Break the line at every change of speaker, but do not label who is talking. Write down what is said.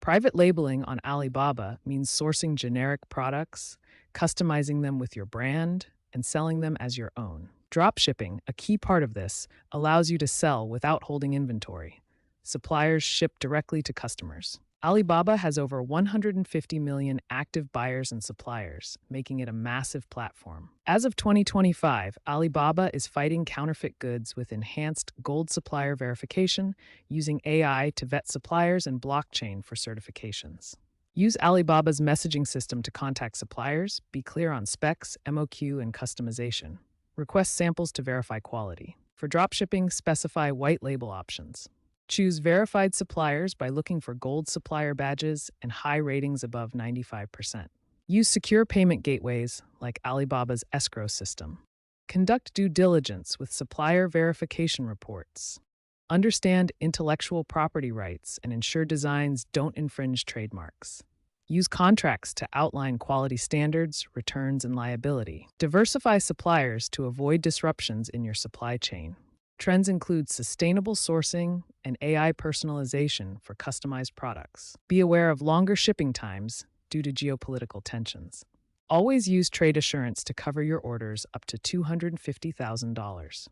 Private labeling on Alibaba means sourcing generic products, customizing them with your brand, and selling them as your own. Dropshipping, a key part of this, allows you to sell without holding inventory. Suppliers ship directly to customers. Alibaba has over 150 million active buyers and suppliers, making it a massive platform. As of 2025, Alibaba is fighting counterfeit goods with enhanced gold supplier verification, using AI to vet suppliers and blockchain for certifications. Use Alibaba's messaging system to contact suppliers, be clear on specs, MOQ, and customization. Request samples to verify quality. For dropshipping, specify white label options. Choose verified suppliers by looking for gold supplier badges and high ratings above 95%. Use secure payment gateways like Alibaba's escrow system. Conduct due diligence with supplier verification reports. Understand intellectual property rights and ensure designs don't infringe trademarks. Use contracts to outline quality standards, returns, and liability. Diversify suppliers to avoid disruptions in your supply chain. Trends include sustainable sourcing and AI personalization for customized products. Be aware of longer shipping times due to geopolitical tensions. Always use trade assurance to cover your orders up to $250,000.